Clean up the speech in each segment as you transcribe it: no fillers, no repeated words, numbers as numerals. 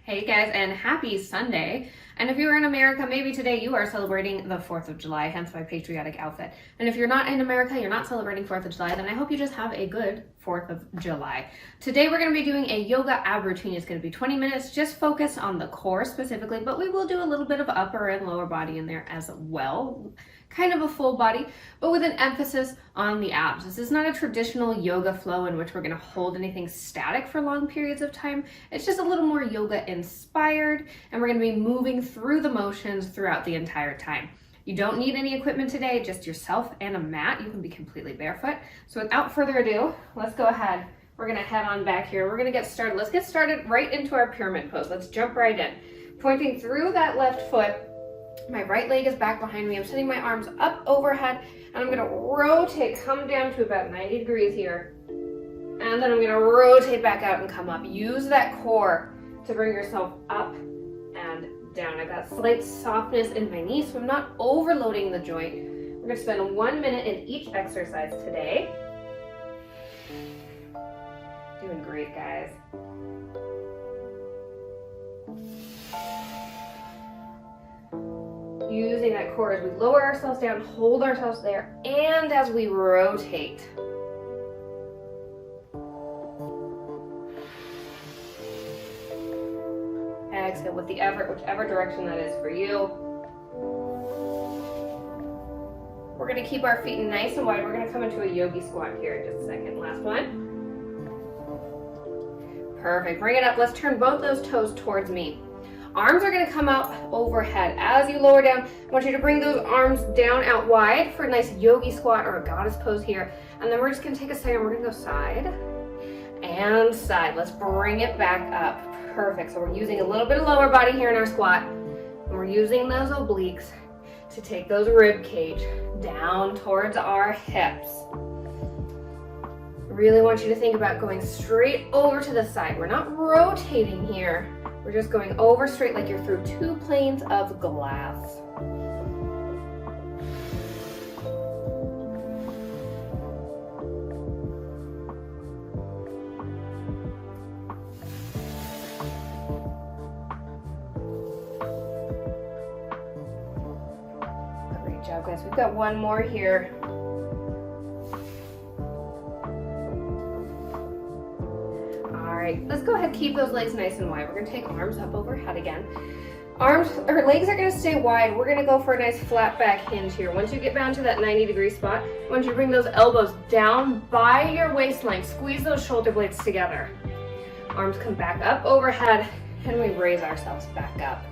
Hey guys, and happy Sunday. And if you're in America, maybe today you are celebrating the 4th of July, hence my patriotic outfit. And if you're not in America, you're not celebrating 4th of July, then I hope you just have a good 4th of July. Today we're going to be doing a yoga ab routine. It's going to be 20 minutes, just focus on the core specifically, but we will do a little bit of upper and lower body in there as well. Kind of a full body, but with an emphasis on the abs. This is not a traditional yoga flow in which we're going to hold anything static for long periods of time. It's just a little more yoga inspired, and we're going to be moving through the motions throughout the entire time. You don't need any equipment today, just yourself and a mat. You can be completely barefoot. So without further ado, let's go ahead. We're going to head on back here. We're going to get started. Let's get started right into our pyramid pose. Let's jump right in. Pointing through that left foot. My right leg is back behind me. I'm setting my arms up overhead, and I'm going to rotate, come down to about 90 degrees here. And then I'm going to rotate back out and come up. Use that core to bring yourself up and down. I've got slight softness in my knees, so I'm not overloading the joint. We're going to spend 1 minute in each exercise today. Doing great, guys. Using that core as we lower ourselves down, hold ourselves there, and as we rotate. Exhale with the effort, whichever direction that is for you. We're going to keep our feet nice and wide. We're going to come into a yogi squat here in just a second. Last one. Perfect. Bring it up. Let's turn both those toes towards me. Arms are going to come up overhead. As you lower down, I want you to bring those arms down out wide for a nice yogi squat or a goddess pose here. And then we're just going to take a second. We're going to go side and side. Let's bring it back up. Perfect. So we're using a little bit of lower body here in our squat. And we're using those obliques to take those rib cage down towards our hips. Really want you to think about going straight over to the side. We're not rotating here. We're just going over straight like you're through two planes of glass. Great job, guys. We've got one more here. Let's go ahead and keep those legs nice and wide. We're going to take arms up overhead again. Legs are going to stay wide. We're going to go for a nice flat back hinge here. Once you get down to that 90-degree spot, I want you to bring those elbows down by your waistline. Squeeze those shoulder blades together. Arms come back up overhead, and we raise ourselves back up.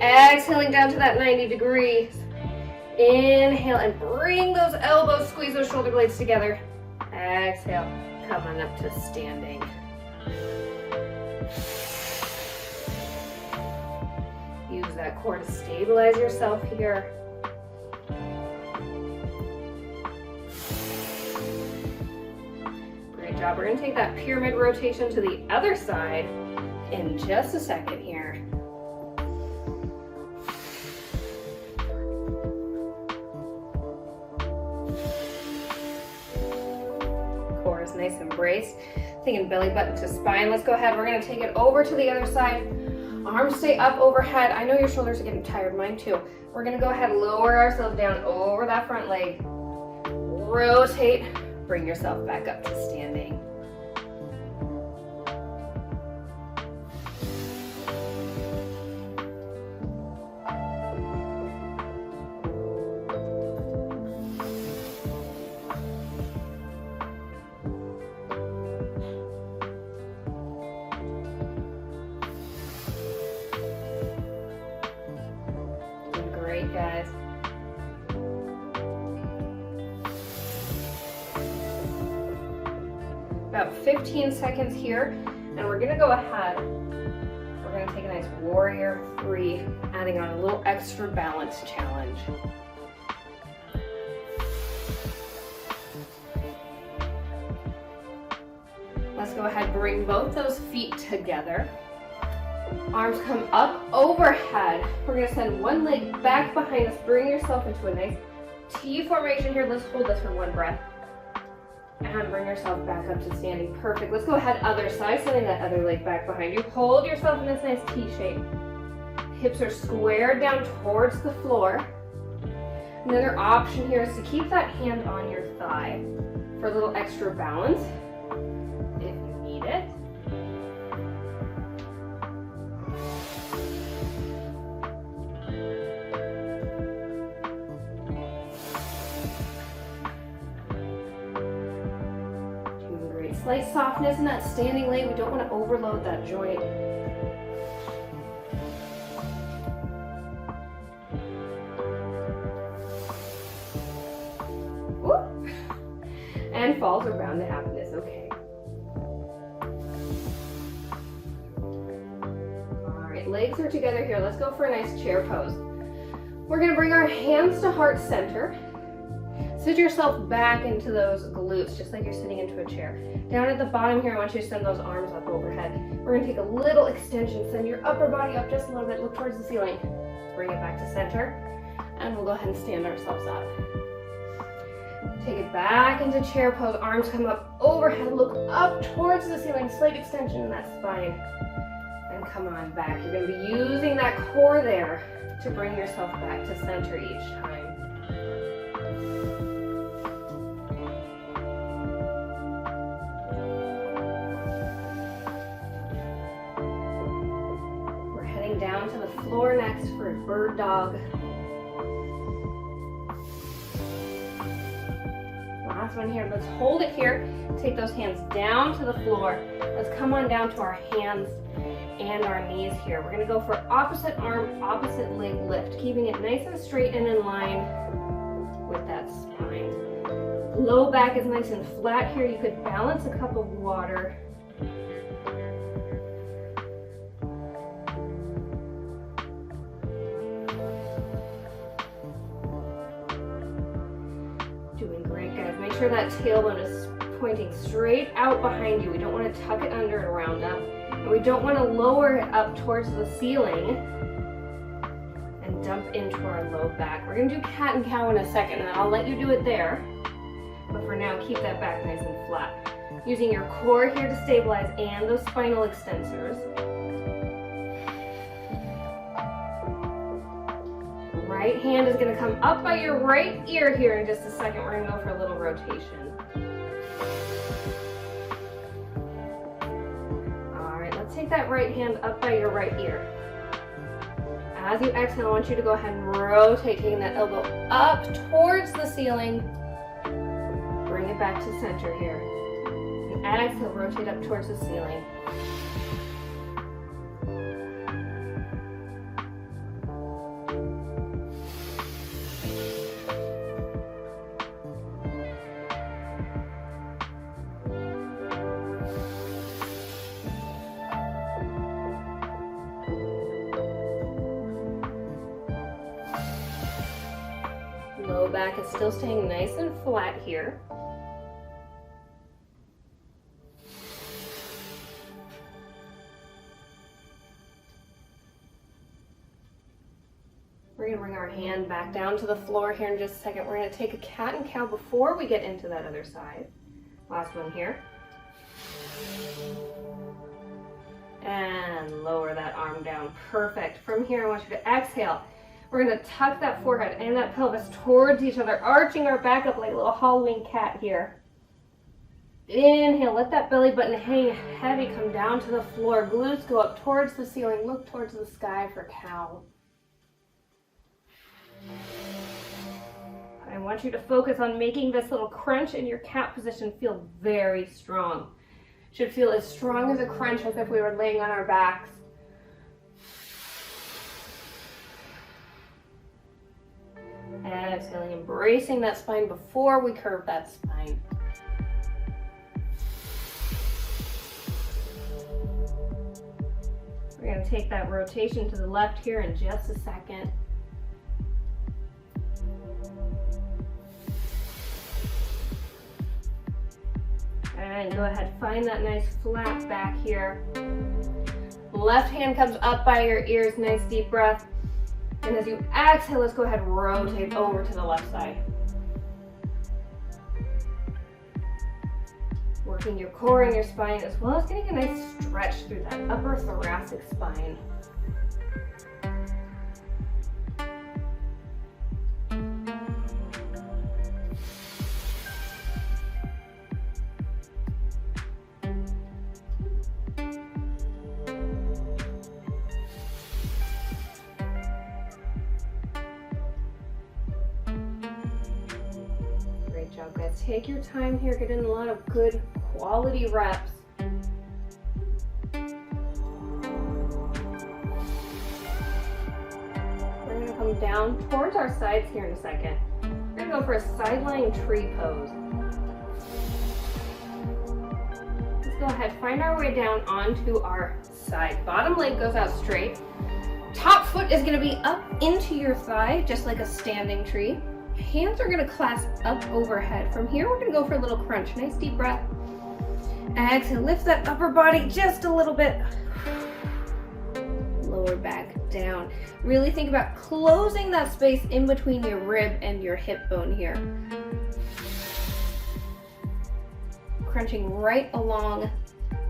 Exhaling down to that 90 degrees. Inhale and bring those elbows, squeeze those shoulder blades together. Exhale, come on up to standing. Use that core to stabilize yourself here. Great job. We're going to take that pyramid rotation to the other side in just a second here. Core is nice and braced. Taking belly button to spine. Let's go ahead. We're going to take it over to the other side. Arms stay up overhead. I know your shoulders are getting tired, mine too. We're going to go ahead and lower ourselves down over that front leg. Rotate. Bring yourself back up to standing. Guys. About 15 seconds here, and we're gonna go ahead. We're gonna take a nice warrior 3, adding on a little extra balance challenge. Let's go ahead, bring both those feet together. Arms come up overhead. We're going to send one leg back behind us. Bring yourself into a nice T formation here. Let's hold this for one breath. And bring yourself back up to standing. Perfect. Let's go ahead other side, sending that other leg back behind you. Hold yourself in this nice T shape. Hips are squared down towards the floor. Another option here is to keep that hand on your thigh for a little extra balance if you need it. Doing great. Slight softness in that standing leg. We don't want to overload that joint. And falls are bound to happen, it's okay. All right, legs are together here. Let's go for a nice chair pose. We're gonna bring our hands to heart center. Sit yourself back into those glutes, just like you're sitting into a chair. Down at the bottom here, I want you to send those arms up overhead. We're gonna take a little extension, send your upper body up just a little bit, look towards the ceiling. Bring it back to center, and we'll go ahead and stand ourselves up. Take it back into chair pose, arms come up overhead, look up towards the ceiling, slight extension in that spine, and come on back. You're going to be using that core there to bring yourself back to center each time. We're heading down to the floor next for a bird dog. Last one here. Let's hold it here. Take those hands down to the floor. Let's come on down to our hands and our knees here. We're going to go for opposite arm, opposite leg lift, keeping it nice and straight and in line with that spine. Low back is nice and flat here. You could balance a cup of water. Make sure that tailbone is pointing straight out behind you. We don't want to tuck it under and round up. And we don't want to lower it up towards the ceiling and dump into our low back. We're going to do cat and cow in a second, and I'll let you do it there. But for now, keep that back nice and flat. Using your core here to stabilize and those spinal extensors. Right hand is going to come up by your right ear here in just a second. We're going to go for a little rotation. All right, let's take that right hand up by your right ear. As you exhale, I want you to go ahead and rotate, taking that elbow up towards the ceiling. Bring it back to center here. And exhale, rotate up towards the ceiling. Low back is still staying nice and flat here. We're going to bring our hand back down to the floor here in just a second. We're going to take a cat and cow before we get into that other side. Last one here. And lower that arm down. Perfect. From here, I want you to exhale. We're going to tuck that forehead and that pelvis towards each other, arching our back up like a little Halloween cat here. Inhale, let that belly button hang heavy, come down to the floor. Glutes go up towards the ceiling, look towards the sky for cow. I want you to focus on making this little crunch in your cat position feel very strong. Should feel as strong as a crunch as if we were laying on our backs. And exhaling, embracing that spine before we curve that spine. We're going to take that rotation to the left here in just a second. And go ahead, find that nice flat back here. Left hand comes up by your ears, nice deep breath. And as you exhale, let's go ahead and rotate over to the left side. Working your core and your spine, as well as getting a nice stretch through that upper thoracic spine. Great job, guys. Take your time here, get in a lot of good quality reps. We're going to come down towards our sides here in a second. We're going to go for a side lying tree pose. Let's go ahead, find our way down onto our side. Bottom leg goes out straight. Top foot is going to be up into your thigh, just like a standing tree. Hands are going to clasp up overhead. From here, we're going to go for a little crunch. Nice deep breath. Exhale, lift that upper body just a little bit. Lower back down. Really think about closing that space in between your rib and your hip bone here. Crunching right along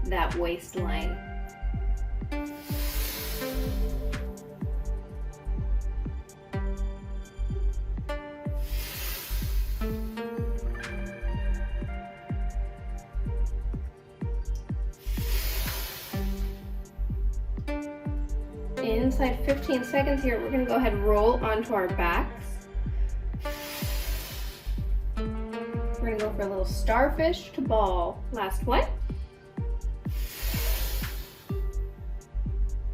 that waistline. Inside 15 seconds here, we're going to go ahead and roll onto our backs. We're going to go for a little starfish to ball. Last one.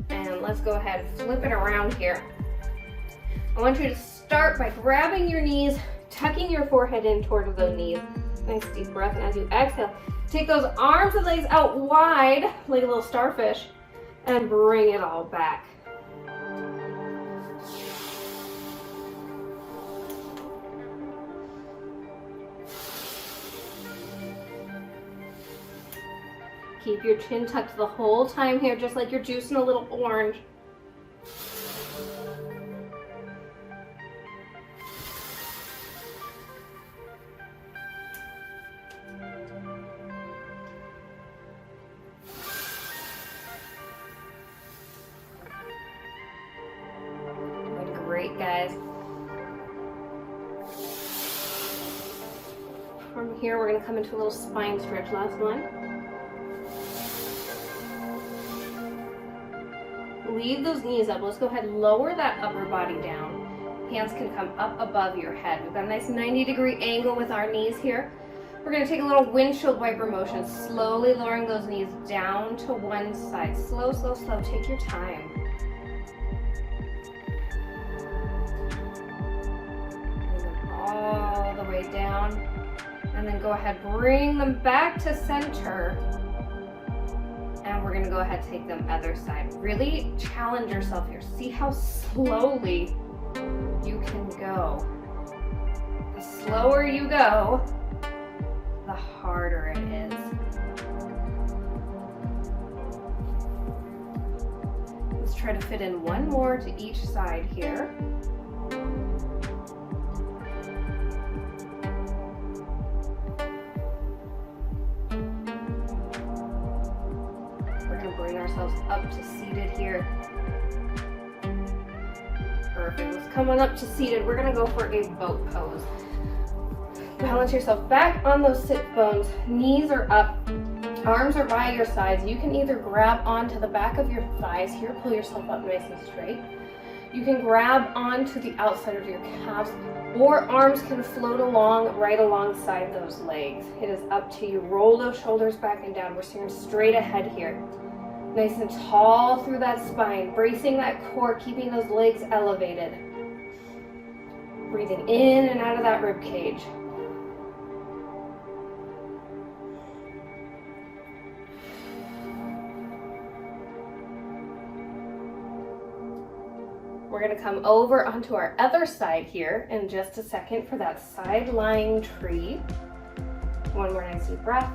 And let's go ahead and flip it around here. I want you to start by grabbing your knees, tucking your forehead in towards those knees. Nice deep breath. And as you exhale, take those arms and legs out wide like a little starfish and bring it all back. Keep your chin tucked the whole time here, just like you're juicing a little orange. Doing great, guys. From here, we're going to come into a little spine stretch. Last one. Leave those knees up. Let's go ahead and lower that upper body down. Hands can come up above your head. We've got a nice 90-degree angle with our knees here. We're going to take a little windshield wiper motion, slowly lowering those knees down to one side. Slow, slow, slow. Take your time. Bring them all the way down. And then go ahead, bring them back to center. And we're going to go ahead and take them other side. Really challenge yourself here. See how slowly you can go. The slower you go, the harder it is. Let's try to fit in one more to each side here. Bring ourselves up to seated here. Perfect. Let's come on up to seated. We're going to go for a boat pose. Balance yourself back on those sit bones. Knees are up. Arms are by your sides. You can either grab onto the back of your thighs here, pull yourself up nice and straight. You can grab onto the outside of your calves, or arms can float along right alongside those legs. It is up to you. Roll those shoulders back and down. We're staring straight ahead here. Nice and tall through that spine, bracing that core, keeping those legs elevated. Breathing in and out of that rib cage. We're going to come over onto our other side here in just a second for that side lying tree. One more nice deep breath.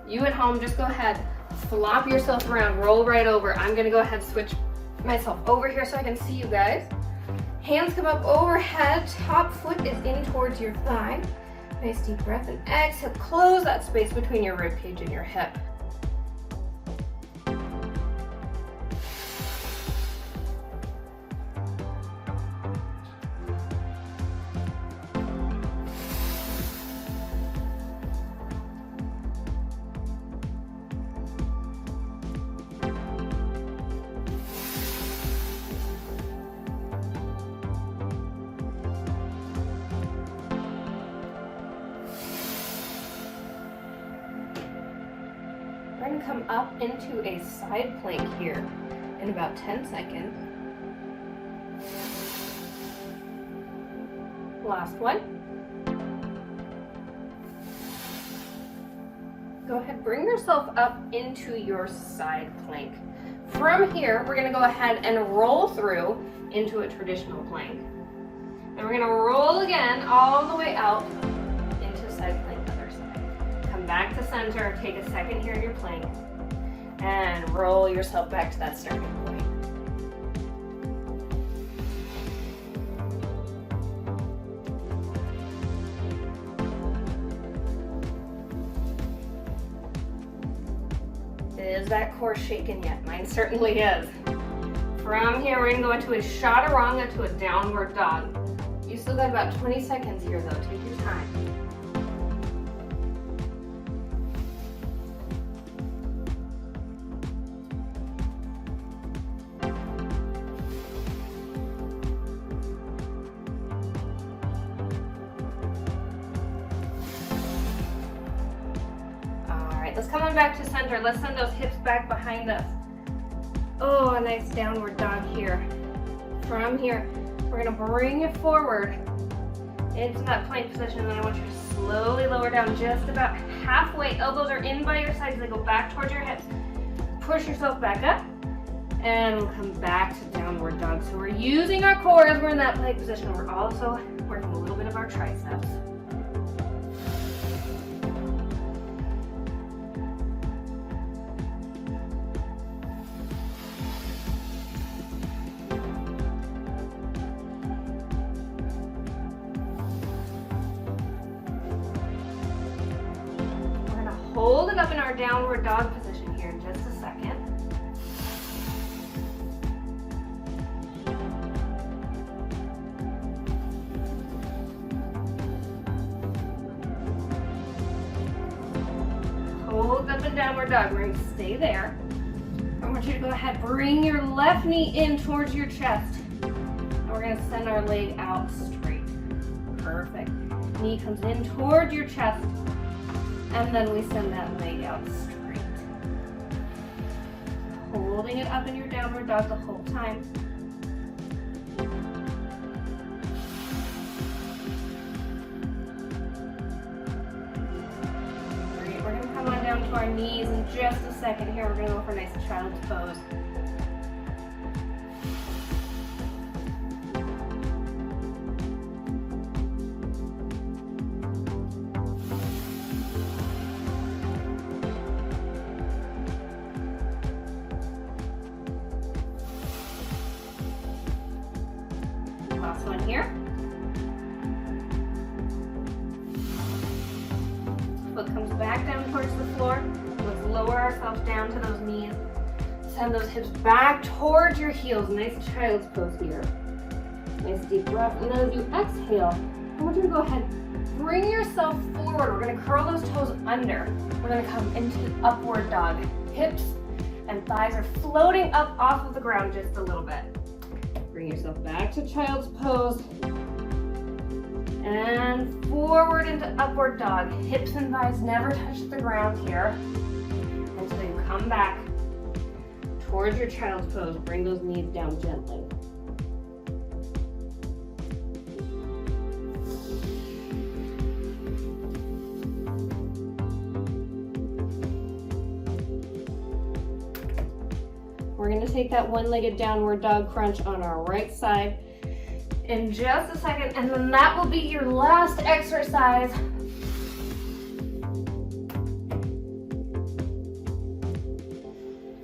You at home, just go ahead, flop yourself around, roll right over. I'm going to go ahead and switch myself over here so I can see you guys. Hands come up overhead, top foot is in towards your thigh. Nice deep breath and exhale. Close that space between your rib cage and your hip. We're going to come up into a side plank here in about 10 seconds. Last one. Go ahead, bring yourself up into your side plank. From here, we're going to go ahead and roll through into a traditional plank. And we're going to roll again all the way out into side plank. Back to center, take a second here in your plank, and roll yourself back to that starting point. Is that core shaken yet? Mine certainly is. From here, we're gonna go into a chaturanga to a downward dog. You still got about 20 seconds here though, take your time. Let's come on back to center. Let's send those hips back behind us. Oh, a nice downward dog here. From here, we're gonna bring it forward into that plank position, and then I want you to slowly lower down just about halfway. Elbows are in by your sides. They go back towards your hips. Push yourself back up, and we'll come back to downward dog. So we're using our core as we're in that plank position. We're also working a little bit of our triceps. Hold it up in our downward dog position here in just a second. Hold up in downward dog. We're going to stay there. I want you to go ahead, bring your left knee in towards your chest. And we're going to send our leg out straight. Perfect. Knee comes in towards your chest. And then we send that leg out straight. Holding it up in your downward dog the whole time. Great, we're gonna come on down to our knees in just a second here. We're gonna go for a nice child's pose. Last one here. Foot comes back down towards the floor. Let's lower ourselves down to those knees. Send those hips back towards your heels. Nice child's pose here. Nice deep breath. And then as you exhale, I want you to go ahead, bring yourself forward. We're going to curl those toes under. We're going to come into the upward dog. Hips and thighs are floating up off of the ground just a little bit. Bring yourself back to child's pose. And forward into upward dog. Hips and thighs never touch the ground here. Until you come back towards your child's pose. Bring those knees down gently. We're going to take that one-legged downward dog crunch on our right side in just a second, and then that will be your last exercise.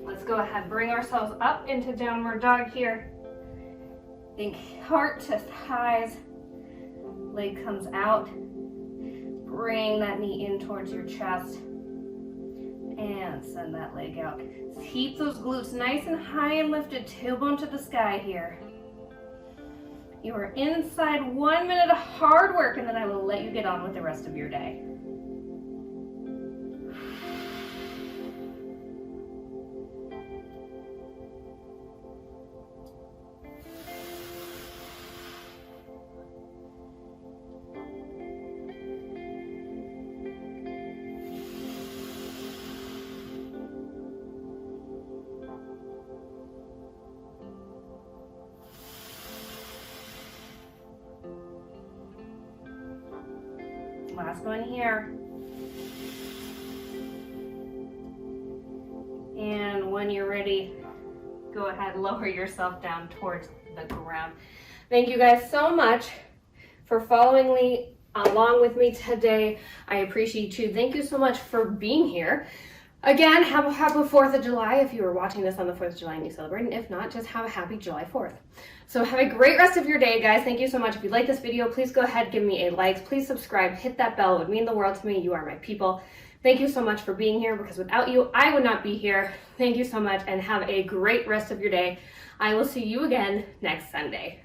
Let's go ahead, bring ourselves up into downward dog here. Think heart to thighs, leg comes out. Bring that knee in towards your chest and send that leg out. Keep those glutes nice and high and lifted, tailbone to the sky here. You are inside 1 minute of hard work, and then I will let you get on with the rest of your day. Last one here. And when you're ready, go ahead, lower yourself down towards the ground. Thank you guys so much for following me along with me today. I appreciate you. Thank you so much for being here. Again, have a happy 4th of July if you are watching this on the 4th of July and you celebrate. And if not, just have a happy July 4th. So have a great rest of your day, guys. Thank you so much. If you like this video, please go ahead, give me a like. Please subscribe, hit that bell. It would mean the world to me. You are my people. Thank you so much for being here, because without you, I would not be here. Thank you so much, and have a great rest of your day. I will see you again next Sunday.